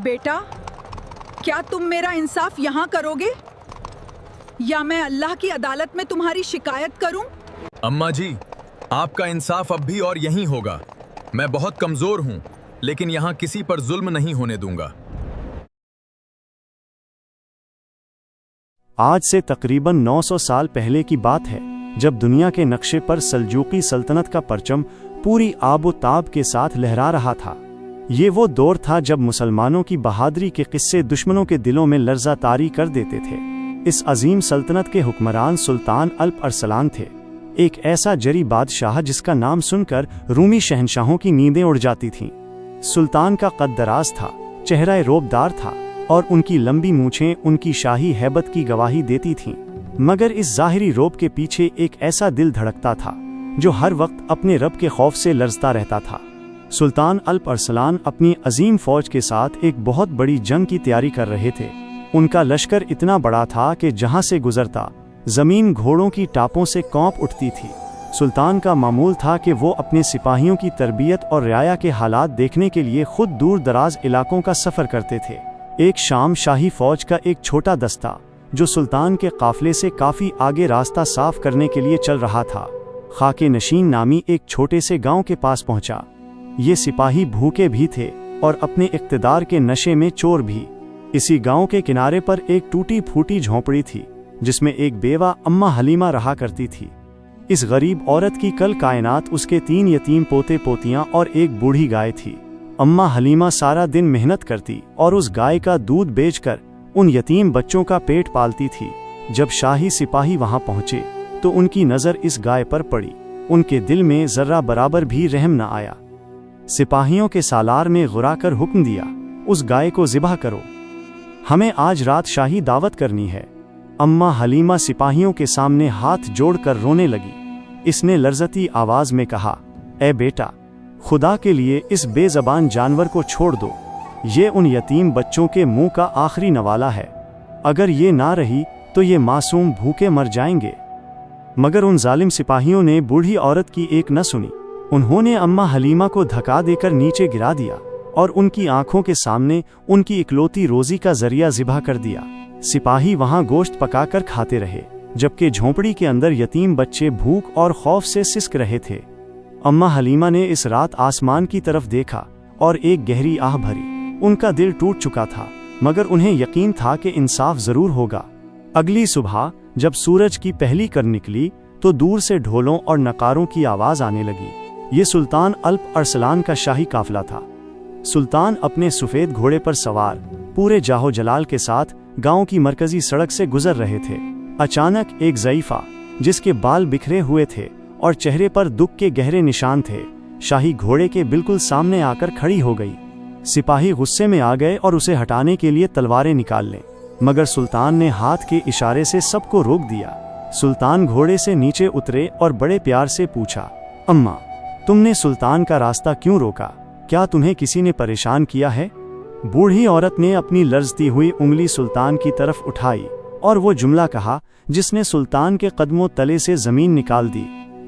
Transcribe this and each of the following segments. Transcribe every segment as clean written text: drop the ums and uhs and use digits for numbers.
بیٹا، کیا تم میرا انصاف یہاں کرو گے یا میں اللہ کی عدالت میں تمہاری شکایت کروں؟ اماں جی، آپ کا انصاف اب بھی اور یہیں ہوگا۔ میں بہت کمزور ہوں، لیکن یہاں کسی پر ظلم نہیں ہونے دوں گا۔ آج سے تقریباً 900 سال پہلے کی بات ہے، جب دنیا کے نقشے پر سلجوقی سلطنت کا پرچم پوری آب و تاب کے ساتھ لہرا رہا تھا۔ یہ وہ دور تھا جب مسلمانوں کی بہادری کے قصے دشمنوں کے دلوں میں لرزہ طاری کر دیتے تھے۔ اس عظیم سلطنت کے حکمران سلطان الپ ارسلان تھے، ایک ایسا جری بادشاہ جس کا نام سن کر رومی شہنشاہوں کی نیندیں اڑ جاتی تھیں۔ سلطان کا قد دراز تھا، چہرہ روبدار تھا، اور ان کی لمبی مونچھیں ان کی شاہی ہیبت کی گواہی دیتی تھیں۔ مگر اس ظاہری روب کے پیچھے ایک ایسا دل دھڑکتا تھا جو ہر وقت اپنے رب کے خوف سے لرزتا رہتا تھا۔ سلطان الپ ارسلان اپنی عظیم فوج کے ساتھ ایک بہت بڑی جنگ کی تیاری کر رہے تھے۔ ان کا لشکر اتنا بڑا تھا کہ جہاں سے گزرتا زمین گھوڑوں کی ٹاپوں سے کانپ اٹھتی تھی۔ سلطان کا معمول تھا کہ وہ اپنے سپاہیوں کی تربیت اور رعایا کے حالات دیکھنے کے لیے خود دور دراز علاقوں کا سفر کرتے تھے۔ ایک شام شاہی فوج کا ایک چھوٹا دستہ جو سلطان کے قافلے سے کافی آگے راستہ صاف کرنے کے لیے چل رہا تھا، خاکے نشین نامی ایک چھوٹے سے گاؤں کے پاس پہنچا۔ یہ سپاہی بھوکے بھی تھے اور اپنے اقتدار کے نشے میں چور بھی۔ اسی گاؤں کے کنارے پر ایک ٹوٹی پھوٹی جھونپڑی تھی جس میں ایک بیوہ اماں حلیمہ رہا کرتی تھی۔ اس غریب عورت کی کل کائنات اس کے 3 یتیم پوتے پوتیاں اور ایک بوڑھی گائے تھی۔ اماں حلیمہ سارا دن محنت کرتی اور اس گائے کا دودھ بیچ کر ان یتیم بچوں کا پیٹ پالتی تھی۔ جب شاہی سپاہی وہاں پہنچے تو ان کی نظر اس گائے پر پڑی۔ ان کے دل میں ذرہ برابر بھی رحم نہ آیا۔ سپاہیوں کے سالار نے غرا کر حکم دیا، اس گائے کو ذبح کرو، ہمیں آج رات شاہی دعوت کرنی ہے۔ اماں حلیمہ سپاہیوں کے سامنے ہاتھ جوڑ کر رونے لگی۔ اس نے لرزتی آواز میں کہا، اے بیٹا، خدا کے لیے اس بے زبان جانور کو چھوڑ دو، یہ ان یتیم بچوں کے منہ کا آخری نوالہ ہے، اگر یہ نہ رہی تو یہ معصوم بھوکے مر جائیں گے۔ مگر ان ظالم سپاہیوں نے بوڑھی عورت کی ایک نہ سنی۔ انہوں نے اماں حلیمہ کو دھکا دے کر نیچے گرا دیا اور ان کی آنکھوں کے سامنے ان کی اکلوتی روزی کا ذریعہ ذبح کر دیا۔ سپاہی وہاں گوشت پکا کر کھاتے رہے، جبکہ جھونپڑی کے اندر یتیم بچے بھوک اور خوف سے سسک رہے تھے۔ اماں حلیمہ نے اس رات آسمان کی طرف دیکھا اور ایک گہری آہ بھری۔ ان کا دل ٹوٹ چکا تھا، مگر انہیں یقین تھا کہ انصاف ضرور ہوگا۔ اگلی صبح جب سورج کی پہلی کرن نکلی تو دور سے ڈھولوں اور نقاروں کی آواز آنے لگی۔ یہ سلطان الپ ارسلان کا شاہی قافلہ تھا۔ سلطان اپنے سفید گھوڑے پر سوار پورے جاہو جلال کے ساتھ گاؤں کی مرکزی سڑک سے گزر رہے تھے۔ اچانک ایک ضعیفہ جس کے بال بکھرے ہوئے تھے اور چہرے پر دکھ کے گہرے نشان تھے، شاہی گھوڑے کے بالکل سامنے آ کر کھڑی ہو گئی۔ سپاہی غصے میں آ گئے اور اسے ہٹانے کے لیے تلواریں نکال لیں، مگر سلطان نے ہاتھ کے اشارے سے سب کو روک دیا۔ سلطان گھوڑے سے نیچے اترے اور بڑے پیار سے پوچھا، اماں، تم نے سلطان کا راستہ کیوں روکا؟ کیا تمہیں کسی نے پریشان کیا ہے؟ بوڑھی عورت نے اپنی لرزتی ہوئی انگلی سلطان کی طرف اٹھائی اور وہ جملہ کہا جس نے سلطان کے قدموں تلے سے زمین نکال دی،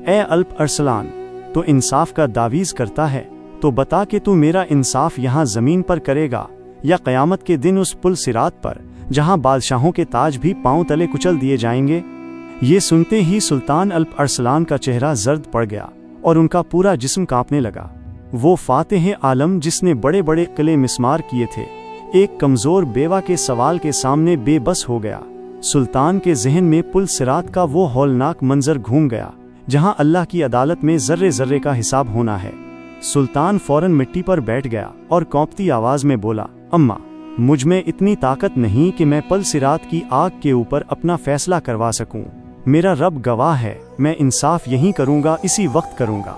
اے الپ ارسلان، تو انصاف کا دعویز کرتا ہے تو بتا کہ تو میرا انصاف یہاں زمین پر کرے گا یا قیامت کے دن اس پل صراط پر جہاں بادشاہوں کے تاج بھی پاؤں تلے کچل دیے جائیں گے؟ یہ سنتے ہی سلطان الپ ارسلان کا چہرہ زرد پڑ گیا اور ان کا پورا جسم کانپنے لگا۔ وہ فاتح عالم جس نے بڑے بڑے قلعے مسمار کیے تھے، ایک کمزور بیوہ کے سوال کے سامنے بے بس ہو گیا۔ سلطان کے ذہن میں پل صراط کا وہ ہولناک منظر گھوم گیا جہاں اللہ کی عدالت میں ذرے ذرے کا حساب ہونا ہے۔ سلطان فوراً مٹی پر بیٹھ گیا اور کانپتی آواز میں بولا، اماں، مجھ میں اتنی طاقت نہیں کہ میں پل صراط کی آگ کے اوپر اپنا فیصلہ کروا سکوں۔ میرا رب گواہ ہے، میں انصاف یہیں کروں گا، اسی وقت کروں گا۔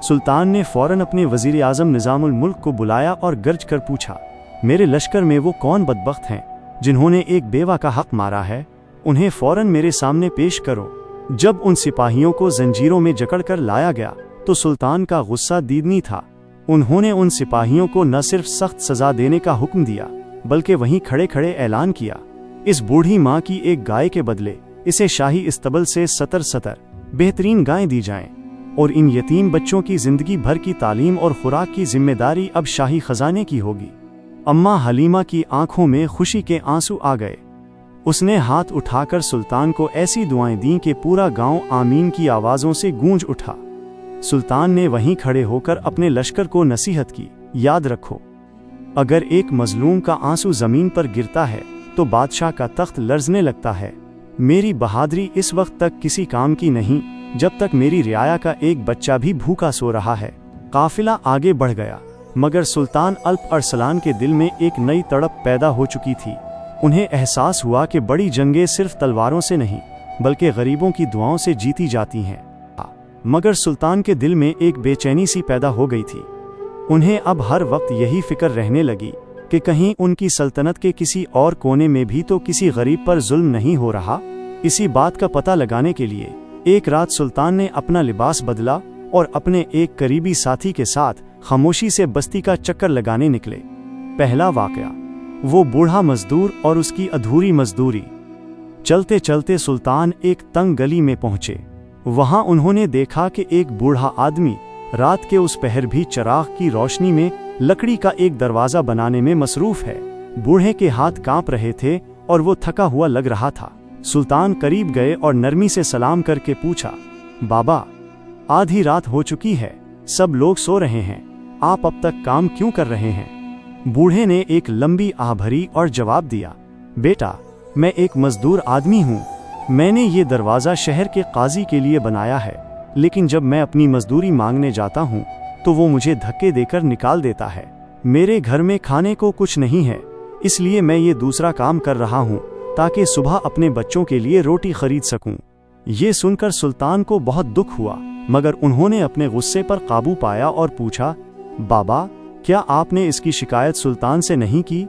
سلطان نے فوراً اپنے وزیر اعظم نظام الملک کو بلایا اور گرج کر پوچھا، میرے لشکر میں وہ کون بدبخت ہیں جنہوں نے ایک بیوہ کا حق مارا ہے؟ انہیں فوراً میرے سامنے پیش کرو۔ جب ان سپاہیوں کو زنجیروں میں جکڑ کر لایا گیا تو سلطان کا غصہ دیدنی تھا۔ انہوں نے ان سپاہیوں کو نہ صرف سخت سزا دینے کا حکم دیا بلکہ وہیں کھڑے کھڑے اعلان کیا، اس بوڑھی ماں کی ایک گائے کے بدلے اسے شاہی استبل سے 70 بہترین گائیں دی جائیں، اور ان یتیم بچوں کی زندگی بھر کی تعلیم اور خوراک کی ذمہ داری اب شاہی خزانے کی ہوگی۔ अम्मा हलीमा की आंखों में खुशी के आंसू आ गए। उसने हाथ उठाकर सुल्तान को ऐसी दुआएं दी कि पूरा गांव आमीन की आवाज़ों से गूंज उठा। सुल्तान ने वहीं खड़े होकर अपने लश्कर को नसीहत की, याद रखो, अगर एक मजलूम का आंसू ज़मीन पर गिरता है तो बादशाह का तख्त लर्जने लगता है। मेरी बहादुरी इस वक्त तक किसी काम की नहीं जब तक मेरी रियाया का एक बच्चा भी भूखा सो रहा है। काफिला आगे बढ़ गया, मगर सुल्तान अल्प अरसलान के दिल में एक नई तड़प पैदा हो चुकी थी। उन्हें एहसास हुआ कि बड़ी जंगें सिर्फ तलवारों से नहीं बल्कि गरीबों की दुआओं से जीती जाती हैं। मगर सुल्तान के दिल में एक बेचैनी सी पैदा हो गई थी। उन्हें अब हर वक्त यही फिक्र रहने लगी कि कहीं उनकी सल्तनत के किसी और कोने में भी तो किसी गरीब पर जुल्म नहीं हो रहा। इसी बात का पता लगाने के लिए एक रात सुल्तान ने अपना लिबास बदला और अपने एक करीबी साथी के साथ खामोशी से बस्ती का चक्कर लगाने निकले। पहला वाकया, वो बूढ़ा मजदूर और उसकी अधूरी मजदूरी। चलते चलते सुल्तान एक तंग गली में पहुंचे। वहां उन्होंने देखा कि एक बूढ़ा आदमी रात के उस पहर भी चिराग की रोशनी में लकड़ी का एक दरवाजा बनाने में मसरूफ है। बूढ़े के हाथ कांप रहे थे और वो थका हुआ लग रहा था। सुल्तान करीब गए और नरमी से सलाम करके पूछा, बाबा, आधी रात हो चुकी है, सब लोग सो रहे हैं, आप अब तक काम क्यों कर रहे हैं? बूढ़े ने एक लंबी आह भरी और जवाब दिया, बेटा, मैं एक मजदूर आदमी हूँ। मैंने ये दरवाज़ा शहर के काजी के लिए बनाया है, लेकिन जब मैं अपनी मजदूरी मांगने जाता हूँ तो वो मुझे धक्के देकर निकाल देता है। मेरे घर में खाने को कुछ नहीं है, इसलिए मैं ये दूसरा काम कर रहा हूँ ताकि सुबह अपने बच्चों के लिए रोटी खरीद सकूं। ये सुनकर सुल्तान को बहुत दुख हुआ, मगर उन्होंने अपने गुस्से पर काबू पाया और पूछा, बाबा, क्या आपने इसकी शिकायत सुल्तान से नहीं की?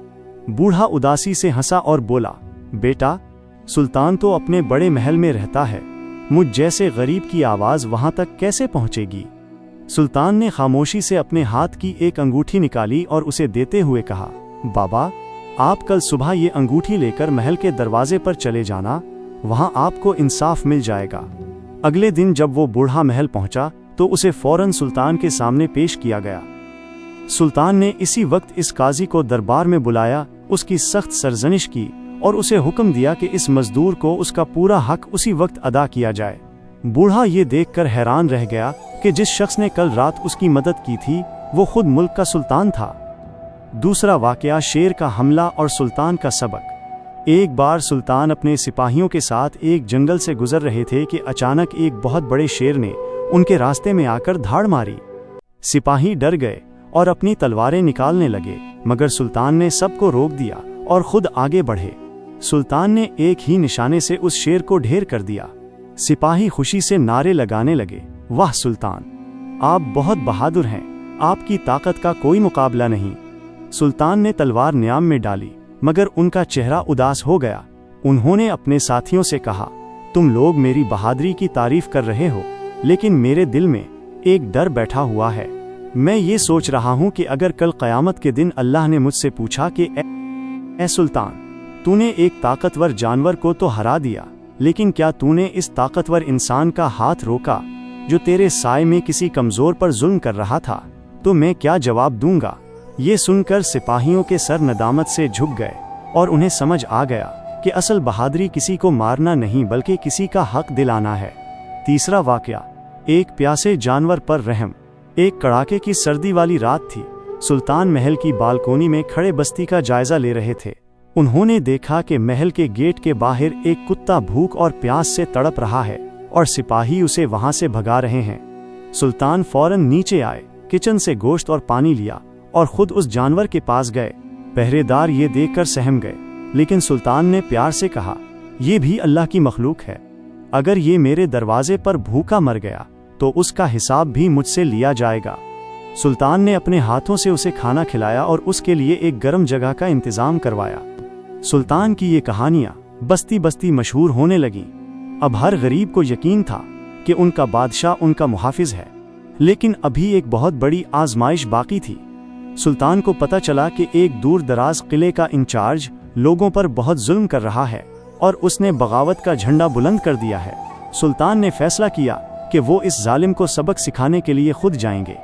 बूढ़ा उदासी से हंसा और बोला, बेटा, सुल्तान तो अपने बड़े महल में रहता है, मुझ जैसे गरीब की आवाज़ वहां तक कैसे पहुंचेगी? सुल्तान ने खामोशी से अपने हाथ की एक अंगूठी निकाली और उसे देते हुए कहा, बाबा, आप कल सुबह ये अंगूठी लेकर महल के दरवाजे पर चले जाना, वहां आपको इंसाफ मिल जाएगा। अगले दिन जब वो बूढ़ा महल पहुंचा तो उसे फौरन सुल्तान के सामने पेश किया गया। सुल्तान ने इसी वक्त इस काजी को दरबार में बुलाया, उसकी सख्त सरजनिश की और उसे हुक्म दिया कि इस मजदूर को उसका पूरा हक उसी वक्त अदा किया जाए। बूढ़ा ये देखकर हैरान रह गया कि जिस शख्स ने कल रात उसकी मदद की थी वो खुद मुल्क का सुल्तान था। दूसरा वाकया, शेर का हमला और सुल्तान का सबक। एक बार सुल्तान अपने सिपाहियों के साथ एक जंगल से गुजर रहे थे कि अचानक एक बहुत बड़े शेर ने उनके रास्ते में आकर धाड़ मारी। सिपाही डर गए और अपनी तलवारें निकालने लगे, मगर सुल्तान ने सबको रोक दिया और खुद आगे बढ़े। सुल्तान ने एक ही निशाने से उस शेर को ढेर कर दिया। सिपाही खुशी से नारे लगाने लगे, वाह सुल्तान, आप बहुत बहादुर हैं, आपकी ताकत का कोई मुकाबला नहीं। सुल्तान ने तलवार न्याम में डाली, मगर उनका चेहरा उदास हो गया। उन्होंने अपने साथियों से कहा, तुम लोग मेरी बहादुरी की तारीफ कर रहे हो, लेकिन मेरे दिल में एक डर बैठा हुआ है। मैं ये सोच रहा हूँ कि अगर कल क़यामत के दिन अल्लाह ने मुझसे पूछा कि ए सुल्तान, तूने एक ताकतवर जानवर को तो हरा दिया, लेकिन क्या तूने इस ताकतवर इंसान का हाथ रोका जो तेरे साए में किसी कमज़ोर पर जुल्म कर रहा था, तो मैं क्या जवाब दूंगा? ये सुनकर सिपाहियों के सर नदामत से झुक गए और उन्हें समझ आ गया कि असल बहादुरी किसी को मारना नहीं बल्कि किसी का हक दिलाना है। तीसरा वाकया, एक प्यासे जानवर पर रहम। एक कड़ाके की सर्दी वाली रात थी। सुल्तान महल की बालकोनी में खड़े बस्ती का जायजा ले रहे थे। उन्होंने देखा कि महल के गेट के बाहर एक कुत्ता भूख और प्यास से तड़प रहा है और सिपाही उसे वहां से भगा रहे हैं। सुल्तान फौरन नीचे आए, किचन से गोश्त और पानी लिया और खुद उस जानवर के पास गए। पहरेदार ये देखकर सहम गए, लेकिन सुल्तान ने प्यार से कहा, ये भी अल्लाह की मखलूक है, अगर ये मेरे दरवाजे पर भूखा मर गया तो उसका हिसाब भी मुझसे लिया जाएगा। सुल्तान ने अपने हाथों से उसे खाना खिलाया और उसके लिए एक गर्म जगह का इंतजाम करवाया। सुल्तान की ये कहानियां बस्ती बस्ती मशहूर होने लगीं। अब हर गरीब को यकीन था कि उनका बादशाह उनका मुहाफिज है। लेकिन अभी एक बहुत बड़ी आजमाइश बाकी थी। सुल्तान को पता चला कि एक दूर दराज किले का इंचार्ज लोगों पर बहुत जुल्म कर रहा है और उसने बगावत का झंडा बुलंद कर दिया है। सुल्तान ने फैसला किया कि वो इस जालिम को सबक सिखाने के लिए खुद जाएंगे।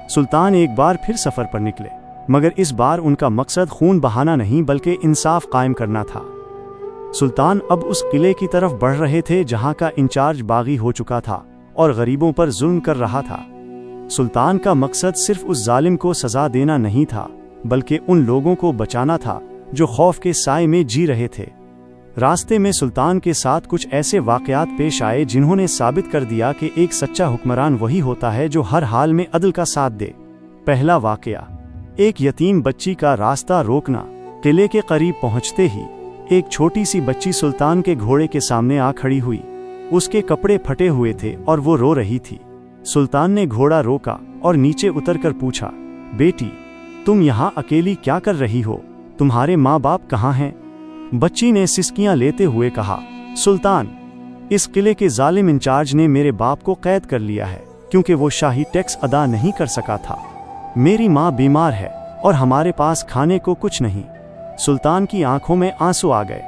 सुल्तान एक बार फिर सफर पर निकले। मगर इस बार उनका मकसद खून बहाना नहीं बल्कि इंसाफ कायम करना था। सुल्तान अब उस किले की तरफ बढ़ रहे थे जहां का इंचार्ज बागी हो चुका था और गरीबों पर जुल्म कर रहा था। सुल्तान का मकसद सिर्फ उस जालिम को सजा देना नहीं था बल्कि उन लोगों को बचाना था जो खौफ के साए में जी रहे थे। रास्ते में सुल्तान के साथ कुछ ऐसे वाकयात पेश आए जिन्होंने साबित कर दिया कि एक सच्चा हुक्मरान वही होता है जो हर हाल में अदल का साथ दे। पहला वाकया, एक यतीम बच्ची का रास्ता रोकना। किले के करीब पहुंचते ही एक छोटी सी बच्ची सुल्तान के घोड़े के सामने आ खड़ी हुई। उसके कपड़े फटे हुए थे और वो रो रही थी। सुल्तान ने घोड़ा रोका और नीचे उतरकर पूछा, बेटी, तुम यहाँ अकेली क्या कर रही हो? तुम्हारे माँ बाप कहाँ हैं? बच्ची ने सिसकियां लेते हुए कहा, सुल्तान, इस किले के जालिम इंचार्ज ने मेरे बाप को कैद कर लिया है क्योंकि वो शाही टैक्स अदा नहीं कर सका था। मेरी माँ बीमार है और हमारे पास खाने को कुछ नहीं। सुल्तान की आंखों में आंसू आ गए।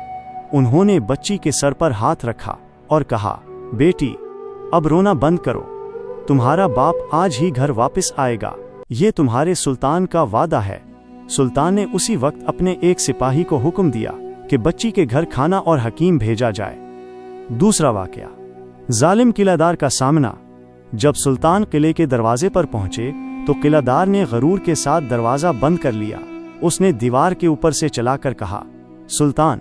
उन्होंने बच्ची के सर पर हाथ रखा और कहा, बेटी, अब रोना बंद करो। तुम्हारा बाप आज ही घर वापस आएगा, ये तुम्हारे सुल्तान का वादा है। सुल्तान ने उसी वक्त अपने एक सिपाही को हुक्म दिया कि बच्ची के घर खाना और हकीम भेजा जाए। दूसरा वाकया, जालिम किलादार का सामना। जब सुल्तान किले के दरवाजे पर पहुंचे तो किलादार ने गरूर के साथ दरवाजा बंद कर लिया। उसने दीवार के ऊपर से चलाकर कहा, सुल्तान,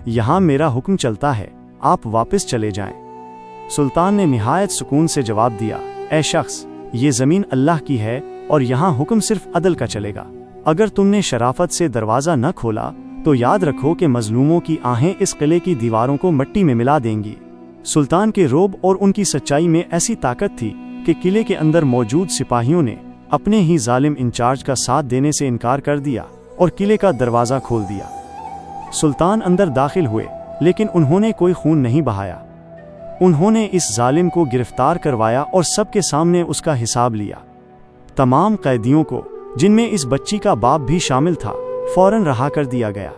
यहाँ मेरा हुक्म चलता है, आप वापस चले जाएं। सुल्तान ने निहायत सुकून से जवाब दिया, ऐ शख्स, ये जमीन अल्लाह की है और यहाँ हुक्म सिर्फ अदल का चलेगा। अगर तुमने शराफत से दरवाजा न खोला तो याद रखो कि मजलूमों की आहें इस किले की दीवारों को मिट्टी में मिला देंगी। सुल्तान के रोब और उनकी सच्चाई में ऐसी ताकत थी कि किले के अंदर मौजूद सिपाहियों ने अपने ही जालिम इंचार्ज का साथ देने से इनकार कर दिया और किले का दरवाजा खोल दिया। सुल्तान अंदर दाखिल हुए लेकिन उन्होंने कोई खून नहीं बहाया। उन्होंने इस जालिम को गिरफ्तार करवाया और सबके सामने उसका हिसाब लिया। तमाम कैदियों को, जिनमें इस बच्ची का बाप भी शामिल था, फौरन रहा कर दिया गया।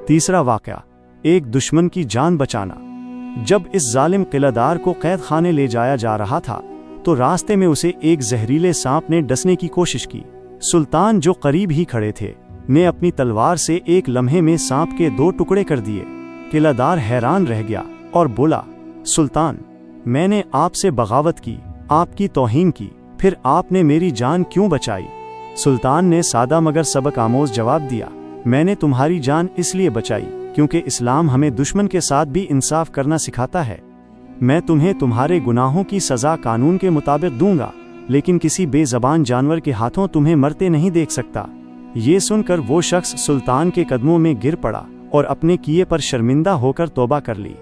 तीसरा वाकया, एक दुश्मन की जान बचाना। जब इस जालिम किलादार को कैद खाने ले जाया जा रहा था तो रास्ते में उसे एक जहरीले सांप ने डसने की कोशिश की। सुल्तान, जो करीब ही खड़े थे, ने अपनी तलवार से एक लम्हे में सांप के 2 टुकड़े कर दिए। किलादार हैरान रह गया और बोला, सुल्तान, मैंने आपसे बगावत की, आपकी तौहीन की, फिर आपने मेरी जान क्यों बचाई? सुल्तान ने सादा मगर सबक आमोज जवाब दिया, मैंने तुम्हारी जान इसलिए बचाई क्योंकि इस्लाम हमें दुश्मन के साथ भी इंसाफ करना सिखाता है। मैं तुम्हें तुम्हारे गुनाहों की सज़ा कानून के मुताबिक दूंगा, लेकिन किसी बेज़बान जानवर के हाथों तुम्हें मरते नहीं देख सकता। ये सुनकर वो शख्स सुल्तान के कदमों में गिर पड़ा और अपने किए पर शर्मिंदा होकर तौबा कर ली।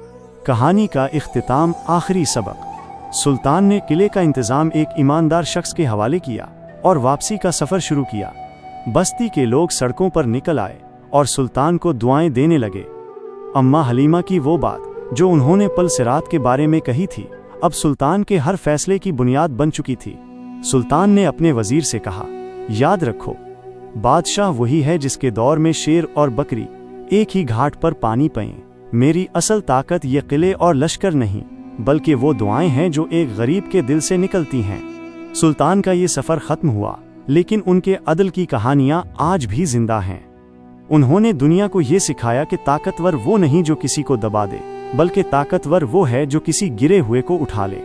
कहानी का इख्तिताम, आखिरी सबक। सुल्तान ने किले का इंतज़ाम एक ईमानदार शख्स के हवाले किया और वापसी का सफ़र शुरू किया। बस्ती के लोग सड़कों पर निकल आए और सुल्तान को दुआएं देने लगे। अम्मा हलीमा की वो बात जो उन्होंने पलसिरात के बारे में कही थी, अब सुल्तान के हर फैसले की बुनियाद बन चुकी थी। सुल्तान ने अपने वजीर से कहा, याद रखो, बादशाह वही है जिसके दौर में शेर और बकरी एक ही घाट पर पानी पिएं। मेरी असल ताकत ये किले और लश्कर नहीं, बल्कि वो दुआएं हैं जो एक गरीब के दिल से निकलती हैं। सुल्तान का ये सफ़र ख़त्म हुआ, लेकिन उनके अदल की कहानियाँ आज भी जिंदा हैं। उन्होंने दुनिया को ये सिखाया कि ताकतवर वो नहीं जो किसी को दबा दे, बल्कि ताकतवर वो है जो किसी गिरे हुए को उठा ले।